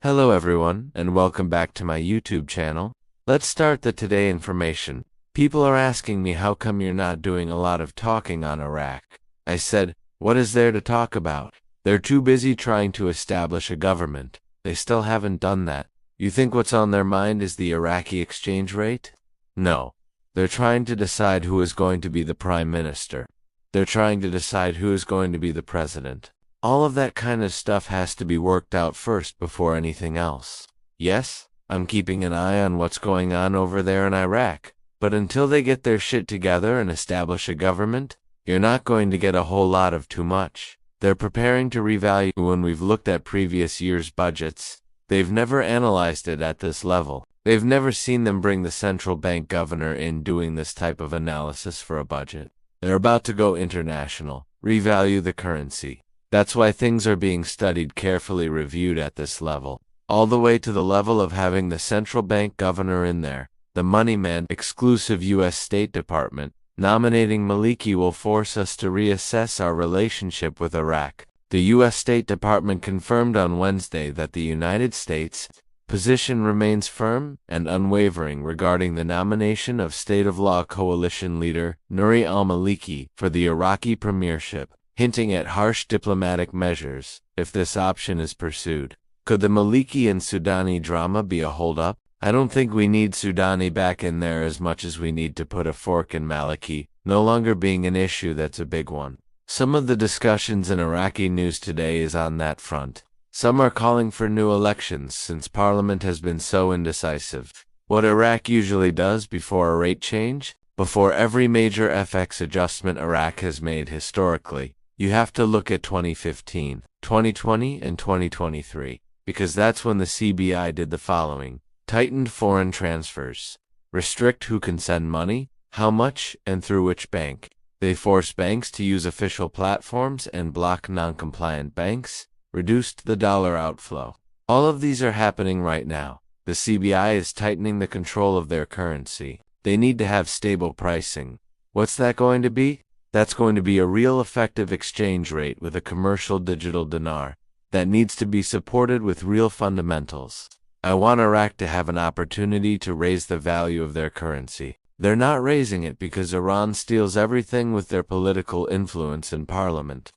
Hello everyone, and welcome back to my YouTube channel. Let's start the today information. People are asking me how come you're not doing a lot of talking on Iraq. I said, what is there to talk about? They're too busy trying to establish a government. They still haven't done that. You think what's on their mind is the Iraqi exchange rate? No. They're trying to decide who is going to be the prime minister. They're trying to decide who is going to be the president. All of that kind of stuff has to be worked out first before anything else. Yes, I'm keeping an eye on what's going on over there in Iraq, but until they get their shit together and establish a government, you're not going to get a whole lot of too much. They're preparing to revalue. When we've looked at previous years' budgets, they've never analyzed it at this level. They've never seen them bring the central bank governor in doing this type of analysis for a budget. They're about to go international, revalue the currency. That's why things are being studied, carefully reviewed at this level, all the way to the level of having the central bank governor in there. The money man, exclusive U.S. State Department, nominating Maliki will force us to reassess our relationship with Iraq. The U.S. State Department confirmed on Wednesday that the United States' position remains firm and unwavering regarding the nomination of State of Law Coalition leader Nouri al-Maliki for the Iraqi premiership, hinting at harsh diplomatic measures if this option is pursued. Could the Maliki and SUDANI drama be a holdup? I don't think we need SUDANI back in there as much as we need to put a fork in Maliki, no longer being an issue that's a big one. Some of the discussions in Iraqi news today is on that front. Some are calling for new elections since parliament has been so indecisive. What Iraq usually does before a rate change? Before every major FX adjustment Iraq has made historically, you have to look at 2015, 2020, and 2023, because that's when the CBI did the following: tightened foreign transfers, restrict who can send money, how much, and through which bank. They force banks to use official platforms and block non-compliant banks, reduced the dollar outflow. All of these are happening right now. The CBI is tightening the control of their currency. They need to have stable pricing. What's that going to be? That's going to be a real effective exchange rate with a commercial digital dinar that needs to be supported with real fundamentals. I want Iraq to have an opportunity to raise the value of their currency. They're not raising it because Iran steals everything with their political influence in parliament.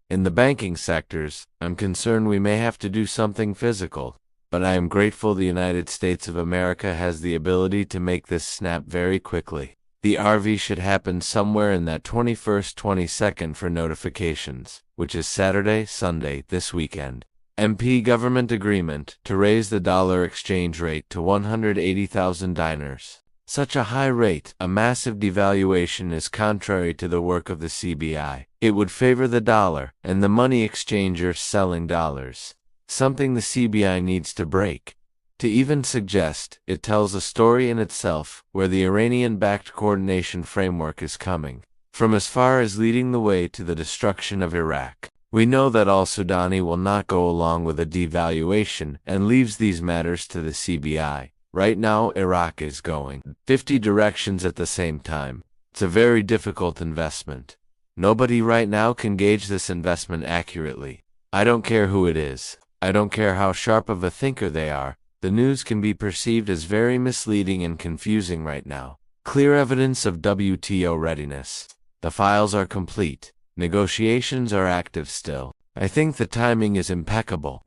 In the banking sectors, I'm concerned we may have to do something physical, but I am grateful the United States of America has the ability to make this snap very quickly. The RV should happen somewhere in that 21st, 22nd for notifications, which is Saturday, Sunday, this weekend. MP government agreement to raise the dollar exchange rate to 180,000 dinars. Such a high rate, a massive devaluation, is contrary to the work of the CBI. It would favor the dollar and the money exchanger selling dollars, something the CBI needs to break. To even suggest, it tells a story in itself where the Iranian-backed coordination framework is coming from, as far as leading the way to the destruction of Iraq. We know that al-Sudani will not go along with a devaluation and leaves these matters to the CBI. Right now, Iraq is going 50 directions at the same time. It's a very difficult investment. Nobody right now can gauge this investment accurately. I don't care who it is. I don't care how sharp of a thinker they are. The news can be perceived as very misleading and confusing right now. Clear evidence of WTO readiness. The files are complete. Negotiations are active still. I think the timing is impeccable.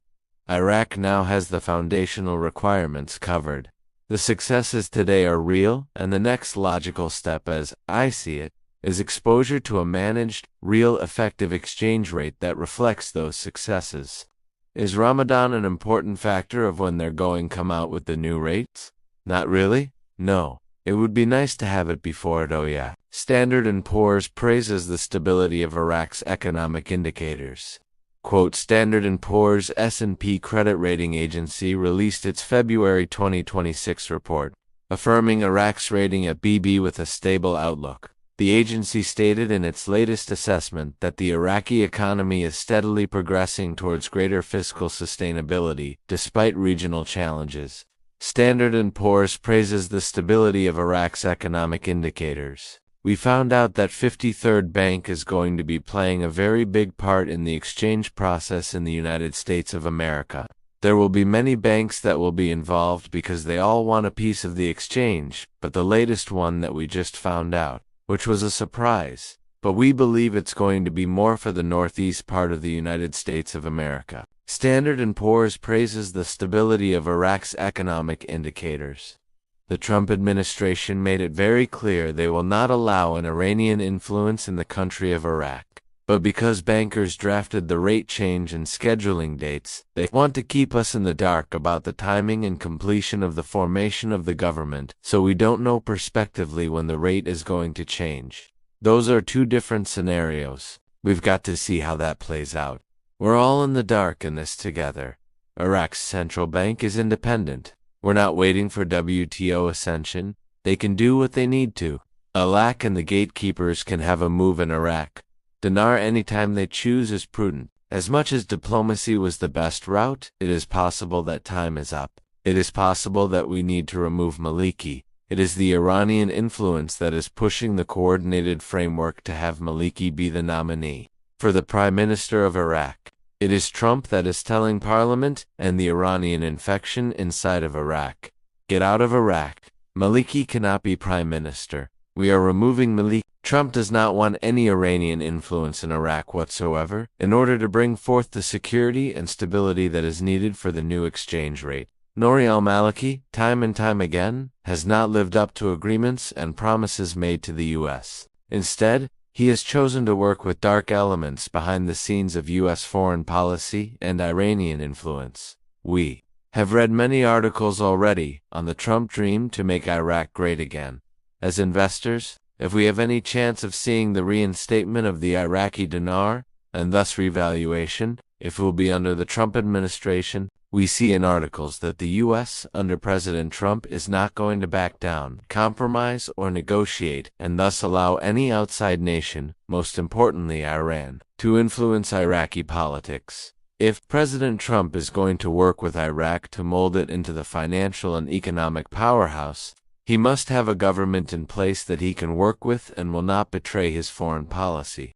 Iraq now has the foundational requirements covered. The successes today are real, and the next logical step, as I see it, is exposure to a managed, real, effective exchange rate that reflects those successes. Is Ramadan an important factor of when they're going come out with the new rates? Not really? No. It would be nice to have it before it, oh yeah. Standard & Poor's praises the stability of Iraq's economic indicators. Quote, Standard & Poor's S&P credit rating agency released its February 2026 report, affirming Iraq's rating at BB with a stable outlook. The agency stated in its latest assessment that the Iraqi economy is steadily progressing towards greater fiscal sustainability, despite regional challenges. Standard & Poor's praises the stability of Iraq's economic indicators. We found out that 53rd Bank is going to be playing a very big part in the exchange process in the United States of America. There will be many banks that will be involved because they all want a piece of the exchange, but the latest one that we just found out, which was a surprise, but we believe it's going to be more for the northeast part of the United States of America. Standard & Poor's praises the stability of Iraq's economic indicators. The Trump administration made it very clear they will not allow an Iranian influence in the country of Iraq. But because bankers drafted the rate change and scheduling dates, they want to keep us in the dark about the timing and completion of the formation of the government, so we don't know prospectively when the rate is going to change. Those are two different scenarios. We've got to see how that plays out. We're all in the dark in this together. Iraq's central bank is independent. We're not waiting for WTO ascension. They can do what they need to. Allah and the gatekeepers can have a move in Iraq. Dinar anytime they choose is prudent. As much as diplomacy was the best route, it is possible that time is up. It is possible that we need to remove Maliki. It is the Iranian influence that is pushing the coordinated framework to have Maliki be the nominee for the Prime Minister of Iraq. It is Trump that is telling Parliament and the Iranian infection inside of Iraq. Get out of Iraq. Maliki cannot be Prime Minister. We are removing Maliki. Trump does not want any Iranian influence in Iraq whatsoever in order to bring forth the security and stability that is needed for the new exchange rate. Nouri al-Maliki, time and time again, has not lived up to agreements and promises made to the U.S. Instead, he has chosen to work with dark elements behind the scenes of U.S. foreign policy and Iranian influence. We have read many articles already on the Trump dream to make Iraq great again. As investors, if we have any chance of seeing the reinstatement of the Iraqi dinar, and thus revaluation, if it will be under the Trump administration, we see in articles that the U.S. under President Trump is not going to back down, compromise, or negotiate, and thus allow any outside nation, most importantly Iran, to influence Iraqi politics. If President Trump is going to work with Iraq to mold it into the financial and economic powerhouse, he must have a government in place that he can work with and will not betray his foreign policy.